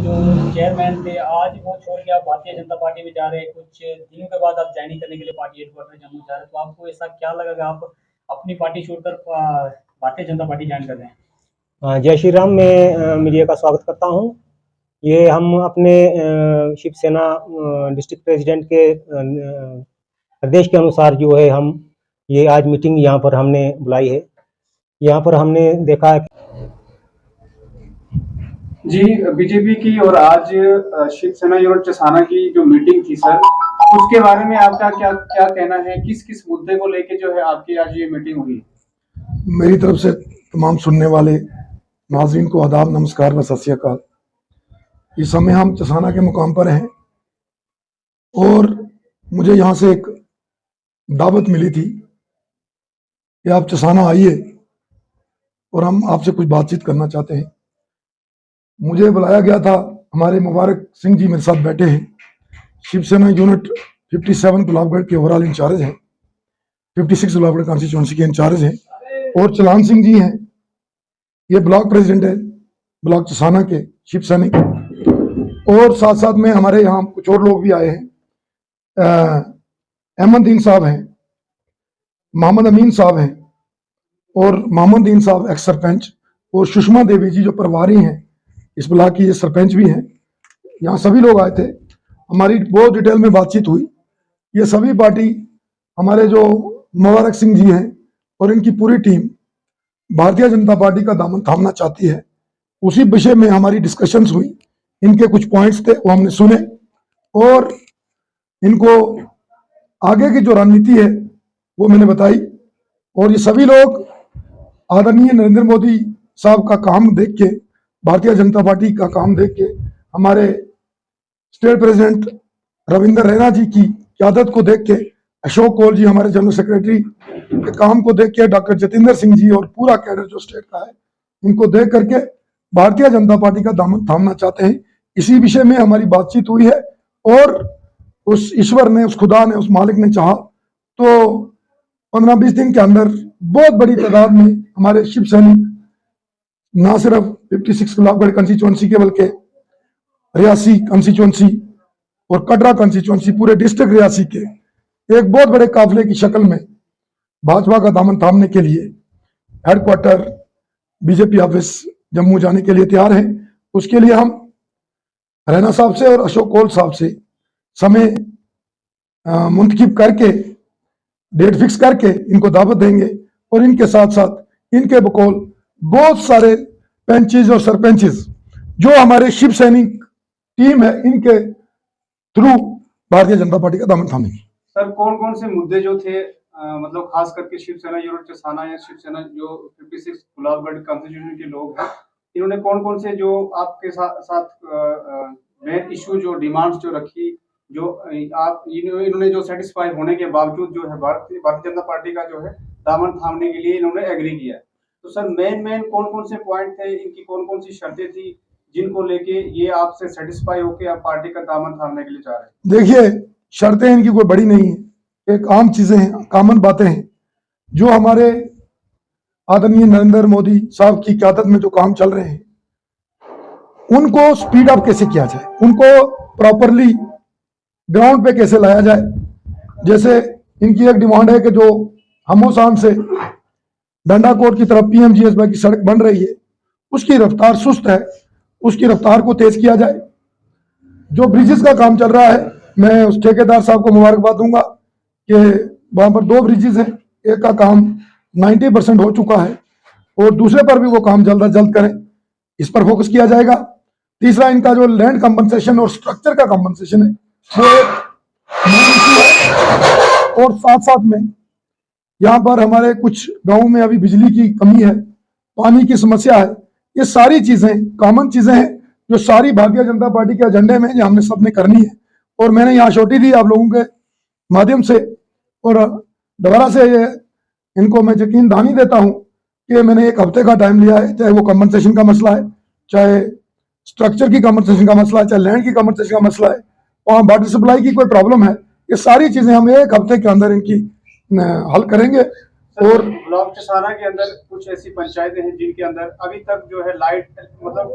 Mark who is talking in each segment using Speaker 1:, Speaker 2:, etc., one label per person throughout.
Speaker 1: जो चेयरमैन थे आज वो छोड़ के आप भारतीय जनता पार्टी में जा रहे हैं, कुछ दिनों के बाद आप ज्वाइनिंग करने के लिए पार्टी हेडक्वार्टर जम्मू जा रहे हैं, तो आपको ऐसा क्या लगा कि आप अपनी पार्टी छोड़कर भारतीय जनता पार्टी ज्वाइन कर रहे हैं?
Speaker 2: जय श्री राम। मैं मीडिया का स्वागत करता हूं। ये हम अपने शिवसेना डिस्ट्रिक्ट प्रेसिडेंट के निर्देश के अनुसार जो है हम ये आज मीटिंग यहाँ पर हमने बुलाई है। यहाँ पर हमने देखा है
Speaker 3: जी, बीजेपी की और आज शिवसेना यूनिट चसाना की जो मीटिंग थी सर, उसके बारे में आपका क्या क्या कहना है? किस किस मुद्दे को लेके जो है आपकी आज ये मीटिंग हुई?
Speaker 4: मेरी तरफ से तमाम सुनने वाले नाज़रीन को आदाब, नमस्कार व सत श्री अकाल। इस समय हम चसाना के मुकाम पर हैं और मुझे यहाँ से एक दावत मिली थी कि आप चसाना आइए और हम आपसे कुछ बातचीत करना चाहते हैं। मुझे बुलाया गया था, हमारे मुबारक सिंह जी मेरे साथ बैठे हैं, शिवसेना यूनिट 57 गुलाबगढ़ के ओवरऑल इंचार्ज हैं, 56 गुलाबगढ़ कॉन्स्टिट्यूंसी के इंचार्ज हैं, और चलान सिंह जी हैं, ये ब्लॉक प्रेसिडेंट है ब्लॉक चसाना के शिव सैनिक, और साथ साथ में हमारे यहाँ कुछ और लोग भी आए हैं। अहमदीन साहब हैं, मोहम्मद अमीन साहब हैं, और मोहम्मदीन साहब एक्स सरपंच, और सुषमा देवी जी जो प्रभारी हैं इस ब्लॉक की, ये सरपंच भी हैं। यहाँ सभी लोग आए थे, हमारी बहुत डिटेल में बातचीत हुई। ये सभी पार्टी हमारे जो मुबारक सिंह जी हैं और इनकी पूरी टीम भारतीय जनता पार्टी का दामन थामना चाहती है, उसी विषय में हमारी डिस्कशंस हुई। इनके कुछ पॉइंट्स थे वो हमने सुने और इनको आगे की जो रणनीति है वो मैंने बताई। और ये सभी लोग आदरणीय नरेंद्र मोदी साहब का काम देख के, भारतीय जनता पार्टी का काम देख के, हमारे स्टेट प्रेसिडेंट रविंद्र रैना जी की क़यादत को देख के, अशोक कौल जी हमारे जनरल सेक्रेटरी के काम को देख के, डॉक्टर जतिंदर सिंह जी और पूरा कैडर जो स्टेट का है, इनको देख करके भारतीय जनता पार्टी का दामन थामना चाहते हैं। इसी विषय में हमारी बातचीत हुई है और उस ईश्वर ने, उस खुदा ने, उस मालिक ने चाहा तो 15-20 दिन के अंदर बहुत बड़ी तादाद में हमारे शिव सैनिक, ना सिर्फ 56 गुलाबगढ़ कंस्टिट्यूंसी के बल्कि रियासी कंस्टिट्यूंसी और कटरा कंस्टिट्यूंसी, पूरे डिस्ट्रिक्ट रियासी के एक बहुत बड़े काफिले की शक्ल में भाजपा का दामन थामने के लिए हेडक्वार्टर बीजेपी ऑफिस जम्मू जाने के लिए तैयार हैं। उसके लिए हम रैना साहब से और अशोक कौल साहब से समय मुंतखब करके, डेट फिक्स करके इनको दावत देंगे, और इनके साथ साथ इनके बकौल बहुत सारे पंचेज और सरपंचेज जो हमारे शिव सैनिक टीम है, इनके थ्रू भारतीय जनता पार्टी का दामन थामेंगे।
Speaker 3: सर, कौन कौन से मुद्दे जो थे, मतलब खास करके शिवसेना यूनिट चसाना या शिवसेना जो 56 गुलाबगढ़ कॉन्स्टिट्यूशन के लोग हैं, इन्होंने कौन कौन से जो आपके साथ मेन इशू, जो डिमांड्स जो रखी, जो आप इन्होंने जो सेटिस्फाई होने के बावजूद जो है भारतीय जनता पार्टी का जो है दामन थामने के लिए इन्होंने एग्री किया, तो सर मेन कौन कौन से पॉइंट थे, इनकी कौन कौन सी शर्तें थी जिनको लेके ये आपसे सेटिस्फाई होकर आप पार्टी का दामन थामने के लिए चाह रहे हैं?
Speaker 4: देखिए, शर्तें इनकी कोई बड़ी नहीं है, एक आम चीजें हैं, कॉमन बातें हैं। जो हमारे आदरणीय नरेंद्र मोदी साहब की क़यादत में जो काम चल रहे हैं, उनको स्पीड अप कैसे किया जाए, उनको प्रॉपरली ग्राउंड पे कैसे लाया जाए। जैसे इनकी एक डिमांड है कि जो हमोसान से डंडाकोट की तरफ PMGSY की सड़क बन रही है, उसकी रफ्तार सुस्त है, उसकी रफ्तार को तेज किया जाए। जो ब्रिजेस का काम चल रहा है, मैं उस ठेकेदार साहब को मुबारकबाद दूंगा कि वहां पर 2 ब्रिजेस हैं, एक का काम 90% हो चुका है और दूसरे पर भी वो काम जल्द अज जल्द करें, इस पर फोकस किया जाएगा। तीसरा, इनका जो लैंड कंपनसेशन और स्ट्रक्चर का कंपनसेशन है वो है, और साथ साथ में यहाँ पर हमारे कुछ गाँव में अभी बिजली की कमी है, पानी की समस्या है। ये सारी चीजें कॉमन चीजें हैं जो सारी भारतीय जनता पार्टी के एजेंडे में हमने सबने करनी है। और मैंने यहाँ छोटी दी आप लोगों के माध्यम से, और दोबारा से ये इनको मैं यकीन दहानी देता हूँ कि मैंने 1 हफ्ते का टाइम लिया है, चाहे वो कंपनसेशन का मसला है, चाहे स्ट्रक्चर की कंपनसेशन का मसला है, चाहे लैंड की कंपनसेशन का मसला है, और वाटर सप्लाई की कोई प्रॉब्लम है, ये सारी चीजें हम 1 हफ्ते के अंदर इनकी हल करेंगे। और
Speaker 3: ब्लॉक चसाना के अंदर कुछ ऐसी पंचायतें हैं जिनके अंदर अभी तक जो है लाइट मतलब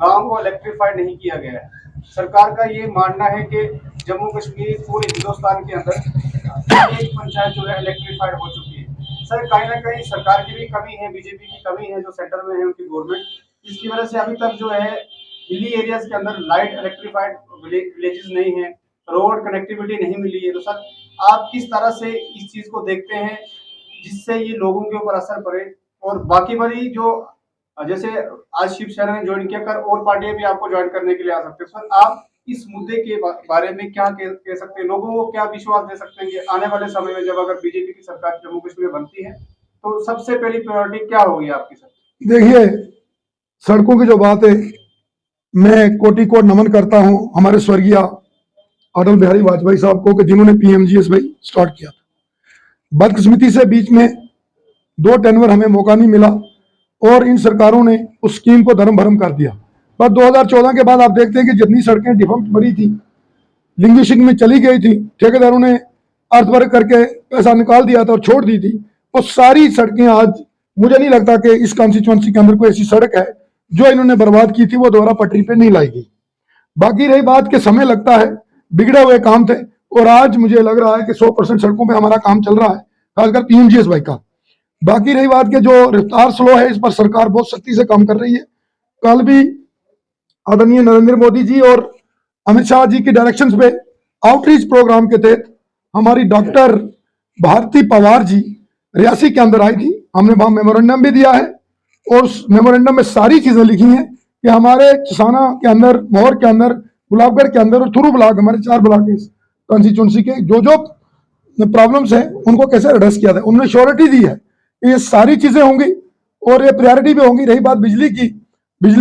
Speaker 3: गांव को इलेक्ट्रीफाइड नहीं किया गया है। सरकार का ये मानना है कि जम्मू कश्मीर पूरे हिंदुस्तान के अंदर एक पंचायत जो है इलेक्ट्रीफाइड हो चुकी है। सर कहीं ना कहीं सरकार की भी कमी है, बीजेपी की कमी है जो सेंटर में है उनकी गवर्नमेंट, इसकी वजह से अभी तक जो है हिली एरियाज के अंदर लाइट इलेक्ट्रीफाइड विलेजेस नहीं है, रोड कनेक्टिविटी नहीं मिली है। तो सर आप किस तरह से इस चीज को देखते हैं जिससे ये लोगों के ऊपर असर पड़े? और बाकी वाली जो जैसे आज शिवसेना ने ज्वाइन किया, कर और पार्टियां भी आपको ज्वाइन करने के लिए आ सकते हैं, सर आप इस मुद्दे के बारे में क्या कह सकते हैं? लोगों को क्या विश्वास दे सकते हैं कि आने वाले समय में जब अगर बीजेपी की सरकार जम्मू कश्मीर में बनती है तो सबसे पहली प्रायोरिटी क्या होगी आपकी? सर
Speaker 4: देखिए, सड़कों की जो बात है, मैं कोटि कोट नमन करता हूं हमारे स्वर्गीय अटल बिहारी वाजपेयी साहब को कि जिन्होंने पीएमजीएसवाई स्टार्ट किया था। बदकिस्मती से बीच में 2 टेन्योर हमें मौका नहीं मिला और इन सरकारों ने उस स्कीम को धर्म भरम कर दिया। बस 2014 के बाद आप देखते हैं कि जितनी सड़कें डिफॉल्ट पड़ी थी, लिंग्विस्टिक में चली गई थी, ठेकेदारों ने अर्थवर्क करके पैसा निकाल दिया था और छोड़ दी थी, वो सारी सड़कें आज मुझे नहीं लगता कि इस कॉन्स्टिट्यूंसी के अंदर कोई ऐसी सड़क है जो इन्होंने बर्बाद की थी वो दोबारा पटरी पे नहीं लाई गई। बाकी रही बात के समय लगता है, बिगड़े हुए काम थे और आज मुझे लग रहा है कि 100% सड़कों पे हमारा काम चल रहा है, खासकर पीएमजीएसवाई का। बाकी रही बात के जो रफ्तार स्लो है, इस पर सरकार बहुत सख्ती से काम कर रही है। कल भी आदरणीय नरेंद्र मोदी जी और अमित शाह जी की डायरेक्शंस पे आउटरीच प्रोग्राम के तहत हमारी डॉक्टर भारती पवार जी रियासी के अंदर आई थी। हमने वहां मेमोरेंडम भी दिया है और उस मेमोरेंडम में सारी चीजें लिखी हैं कि हमारे चसाना के अंदर, मोहर के अंदर, गुलाबगढ़ के अंदर और थुरू ब्लॉक, हमारे 4 ब्लॉक कॉन्स्टिट्यूंसी के जो जो प्रॉब्लम्स हैं उनको कैसे एड्रेस किया था। उन्होंने श्योरिटी दी है कि ये सारी चीजें होंगी और ये प्रायोरिटी भी होंगी। रही बात बिजली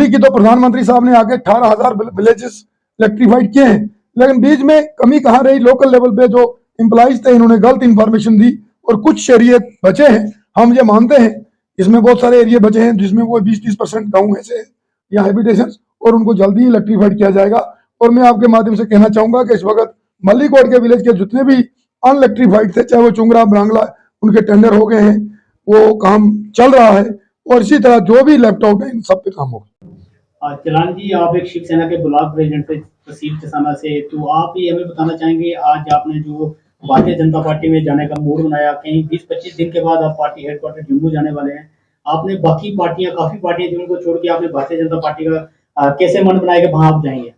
Speaker 4: की तो प्रधानमंत्री साहब ने आगे 18,000 विलेजेस इलेक्ट्रीफाइड किए हैं, लेकिन बीच में कमी कहाँ रही? लोकल लेवल पे जो एम्प्लॉइज थे इन्होंने गलत इंफॉर्मेशन दी और कुछ एरिया बचे हैं, हम ये मानते हैं। इसमें बहुत सारे एरिया बचे हैं जिसमें वो 20-30% गाँव ऐसे या हैबिटेशन, और उनको जल्दी ही इलेक्ट्रीफाइड किया जाएगा। और मैं आपके माध्यम से कहना चाहूंगा कि इस वक्त मल्लीकोट के विलेज के जितने भी अनइलेक्ट्रीफाइड थे, चाहे वो चुंगरा, ब्रांगला, उनके टेंडर हो गए हैं, वो काम चल रहा है और इसी तरह जो भी लेफ्ट आउट है इन सब पे काम होगा।
Speaker 1: चलान जी, आप एक शिवसेना के ब्लॉक प्रेसिडेंट थे तहसील चसाना से, तो आप ये हमें बताना चाहेंगे आज आपने जो भारतीय जनता पार्टी में जाने का मूड बनाया, कहीं 20-25 दिन के बाद आप पार्टी हेडक्वार्टर जम्मू जाने वाले हैं, आपने बाकी पार्टियां, काफी पार्टियां जिनको छोड़ के आपने भारतीय जनता पार्टी का कैसे मन बनाया कि वहां आप जाएंगे?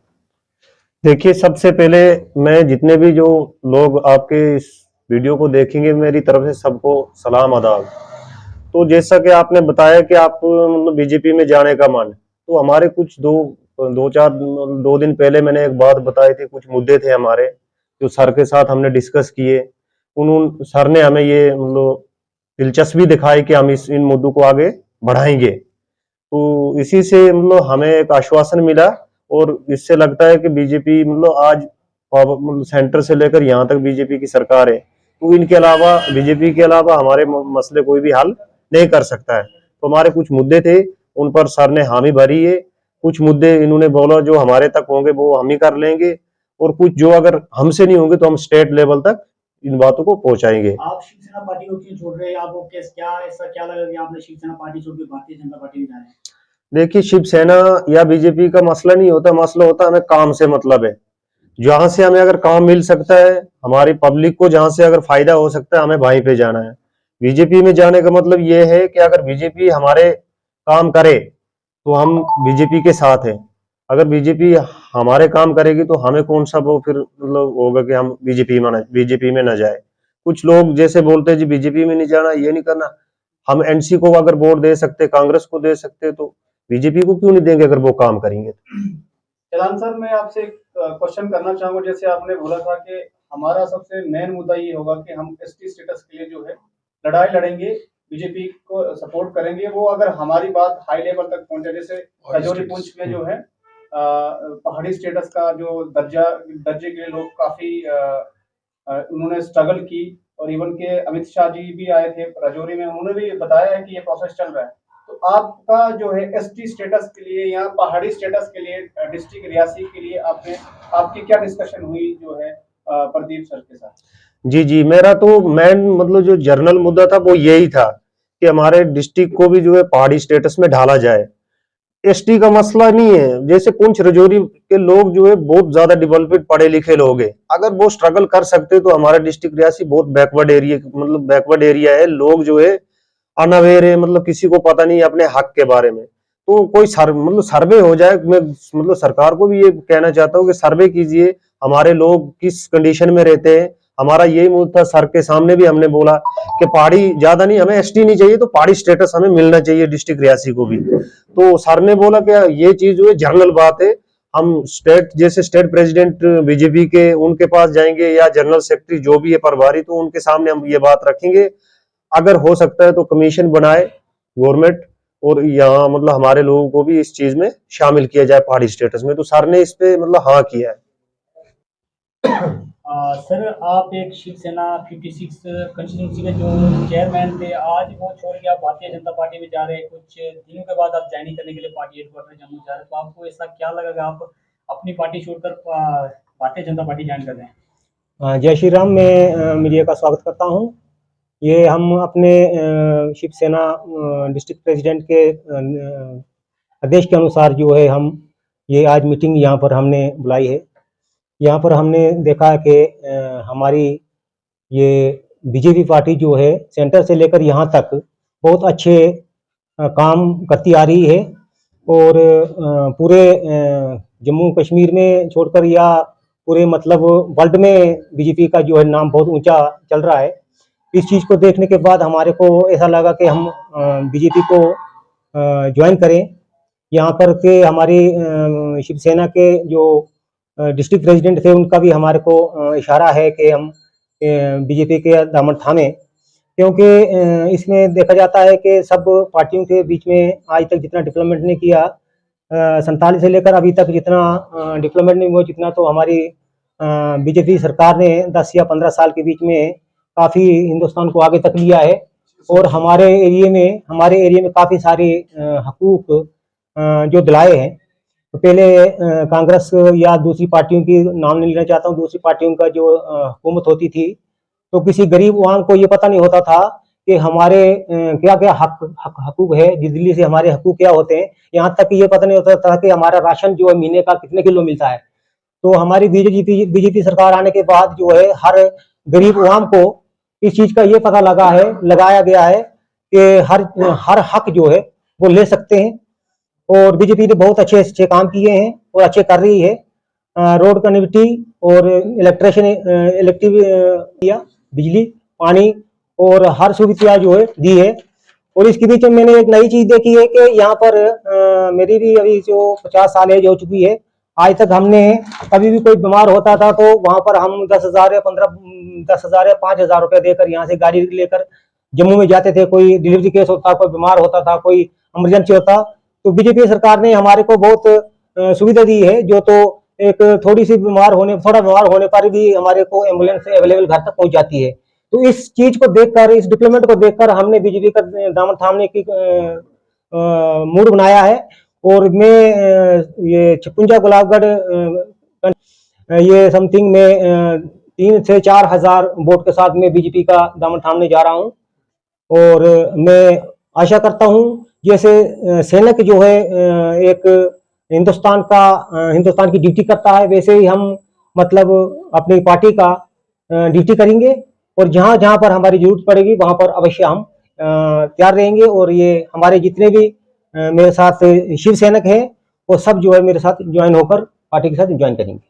Speaker 5: देखिए, सबसे पहले मैं जितने भी जो लोग आपके इस वीडियो को देखेंगे, मेरी तरफ से सबको सलाम आदाब। तो जैसा कि आपने बताया कि आप मतलब बीजेपी में जाने का मन, तो हमारे कुछ दो दिन पहले मैंने एक बात बताई थी, कुछ मुद्दे थे हमारे जो सर के साथ हमने डिस्कस किए। सर ने हमें ये मतलब दिलचस्पी दिखाई कि हम इन मुद्दों को आगे बढ़ाएंगे। तो इसी से मतलब हमें एक आश्वासन मिला और इससे लगता है कि बीजेपी मतलब आज सेंटर से लेकर यहाँ तक बीजेपी की सरकार है, तो इनके अलावा, बीजेपी के अलावा हमारे मसले कोई भी हल नहीं कर सकता है। तो हमारे कुछ मुद्दे थे, उन पर सर ने हामी भरी है। कुछ मुद्दे इन्होंने बोला जो हमारे तक होंगे वो हम ही कर लेंगे, और कुछ जो अगर हमसे नहीं होंगे तो हम स्टेट लेवल तक इन बातों को पहुंचाएंगे।
Speaker 1: आप शिवसेना पार्टी को क्यों छोड़ रहे हैं? आपको क्या ऐसा क्या लगा कि आपने शिवसेना पार्टी छोड़ के भारतीय जनता पार्टी में जा रहे हैं?
Speaker 5: देखिए, शिवसेना या बीजेपी का मसला नहीं होता, मसला होता है हमें काम से मतलब है। जहां से हमें अगर काम मिल सकता है, हमारी पब्लिक को जहां से अगर फायदा हो सकता है, हमें वहीं पे जाना है। बीजेपी में जाने का मतलब ये है कि अगर बीजेपी हमारे काम करे तो हम बीजेपी के साथ हैं, अगर बीजेपी हमारे काम करेगी तो हमें कौन सा वो फिर मतलब होगा कि हम बीजेपी में ना जाए। कुछ लोग जैसे बोलते हैं जी बीजेपी में नहीं जाना, ये नहीं करना। हम एनसी को अगर वोट दे सकते, कांग्रेस को दे सकते, तो बीजेपी को क्यों नहीं देंगे अगर वो काम करेंगे?
Speaker 3: चलान सर, मैं आपसे एक क्वेश्चन करना चाहूंगा। जैसे आपने बोला था कि हमारा सबसे मेन मुद्दा ये होगा कि हम एसटी स्टेटस के लिए जो है लड़ाई लड़ेंगे, बीजेपी को सपोर्ट करेंगे। वो अगर हमारी बात हाई लेवल तक पहुंचे, जैसे राजौरी पुंछ में जो है पहाड़ी स्टेटस का जो दर्जे के लिए लोग काफी उन्होंने स्ट्रगल की, और इवन के अमित शाह जी भी आए थे राजौरी में, उन्होंने भी बताया है कि ये प्रोसेस चल रहा है। तो आपका जो है एसटी स्टेटस के लिए या पहाड़ी स्टेटस के लिए डिस्ट्रिक्ट रियासी के लिए आपकी क्या डिस्कशन हुई जो है प्रदीप सर के साथ?
Speaker 5: जी जी, मेरा तो मेन मतलब जो जर्नल मुद्दा था वो यही था कि हमारे डिस्ट्रिक्ट को भी जो है पहाड़ी स्टेटस में ढाला जाए। एसटी का मसला नहीं है, जैसे पुंछ राजौरी के लोग जो है बहुत ज्यादा डेवलप्ड पढ़े लिखे लोग हैं, अगर वो स्ट्रगल कर सकते तो हमारा डिस्ट्रिक्ट रियासी बहुत बैकवर्ड एरिया मतलब बैकवर्ड एरिया है, लोग जो है अनअवेयर है, मतलब किसी को पता नहीं है अपने हक के बारे में। तो कोई मतलब सर्वे हो जाए, मैं मतलब सरकार को भी ये कहना चाहता हूँ कि सर्वे कीजिए हमारे लोग किस कंडीशन में रहते हैं। हमारा यही मुद्दा था, सर के सामने भी हमने बोला कि पहाड़ी ज्यादा नहीं, हमें एसटी नहीं चाहिए, तो पहाड़ी स्टेटस हमें मिलना चाहिए डिस्ट्रिक्ट रियासी को भी। तो सर ने बोला कि ये चीज जो है जनरल बात है, हम स्टेट जैसे स्टेट प्रेसिडेंट बीजेपी के उनके पास जाएंगे या जनरल सेक्रेटरी जो भी है प्रभारी, तो उनके सामने हम ये बात रखेंगे, अगर हो सकता है तो कमीशन बनाए गवर्नमेंट, और यहाँ मतलब हमारे लोगों को भी इस चीज में शामिल किया जाए पहाड़ी स्टेटस में। तो सर ने इस पे मतलब हाँ किया है।
Speaker 1: सर, आप एक शिवसेना 56 कंस्टिट्यूंसी के जो चेयरमैन थे, आज वो छोड़ के आप भारतीय जनता पार्टी में जा रहे हैं। कुछ दिनों के बाद आप ज्वाइनिंग करने के लिए पार्टी हेडक्वार्टर जम्मू जा रहे हैं, तो आपको ऐसा क्या लगा कि आप अपनी पार्टी छोड़कर भारतीय जनता पार्टी ज्वाइन कर रहे हैं?
Speaker 2: जय श्री राम। मैं मीडिया का स्वागत करता हूं। ये हम अपने शिवसेना डिस्ट्रिक्ट प्रेसिडेंट के आदेश के अनुसार जो है हम ये आज मीटिंग यहाँ पर हमने बुलाई है। यहाँ पर हमने देखा कि हमारी ये बीजेपी पार्टी जो है सेंटर से लेकर यहाँ तक बहुत अच्छे काम करती आ रही है, और पूरे जम्मू कश्मीर में छोड़कर या पूरे मतलब वर्ल्ड में बीजेपी का जो है नाम बहुत ऊंचा चल रहा है। इस चीज़ को देखने के बाद हमारे को ऐसा लगा कि हम बीजेपी को ज्वाइन करें। यहाँ पर के हमारी शिवसेना के जो डिस्ट्रिक्ट प्रेसिडेंट थे उनका भी हमारे को इशारा है कि हम बीजेपी के दामन थामे, क्योंकि इसमें देखा जाता है कि सब पार्टियों के बीच में आज तक जितना डेवलपमेंट नहीं किया, 47 से लेकर अभी तक जितना डेवलपमेंट नहीं हुआ, जितना तो हमारी बीजेपी सरकार ने 10 या 15 साल के बीच में काफ़ी हिंदुस्तान को आगे तक लिया है। और हमारे एरिया में काफ़ी सारे हकूक जो दिलाए हैं। तो पहले कांग्रेस या दूसरी पार्टियों की नाम नहीं लेना चाहता हूँ, दूसरी पार्टियों का जो हुकूमत होती थी तो किसी गरीब आवाम को ये पता नहीं होता था कि हमारे क्या क्या हकूक है, दिल्ली से हमारे हकूक क्या होते हैं। यहाँ तक कि ये पता नहीं होता था कि हमारा राशन जो है महीने का कितने किलो मिलता है। तो हमारी बीजेपी सरकार आने के बाद जो है हर गरीब आवाम को इस चीज़ का ये पता लगाया गया है कि हर हक जो है वो ले सकते हैं। और बीजेपी ने बहुत अच्छे काम किए हैं और अच्छे कर रही है। रोड कनेक्टिविटी और इलेक्ट्रिक बिजली पानी और हर सुविधा जो है दी है। और इसके बीच में मैंने एक नई चीज देखी है कि यहाँ पर मेरी भी अभी जो 50 साल एज हो चुकी है, आज तक हमने कभी भी कोई बीमार होता था तो वहां पर हम 10,000 या 5,000 रुपए देकर यहाँ से गाड़ी लेकर जम्मू में जाते थे। कोई डिलीवरी केस होता, कोई बीमार होता था, कोई इमरजेंसी होता, तो बीजेपी सरकार ने हमारे को बहुत सुविधा दी है। जो तो एक थोड़ा बीमार होने पर भी हमारे को एम्बुलेंस अवेलेबल घर तक पहुंच जाती है। तो इस चीज को देखकर, इस डेवलपमेंट को देखकर हमने बीजेपी का दामन थामने की मूड बनाया है। और मैं ये 56 गुलाबगढ़ ये समथिंग में 3 से 4 हजार वोट के साथ में बीजेपी का दामन थामने जा रहा हूँ। और मैं आशा करता हूँ जैसे सैनिक जो है एक हिंदुस्तान की ड्यूटी करता है, वैसे ही हम मतलब अपनी पार्टी का ड्यूटी करेंगे। और जहाँ जहाँ पर हमारी जरूरत पड़ेगी वहाँ पर अवश्य हम तैयार रहेंगे। और ये हमारे जितने भी मेरे साथ शिव सैनिक हैं वो सब जो है मेरे साथ ज्वाइन होकर पार्टी के साथ ज्वाइन करेंगे।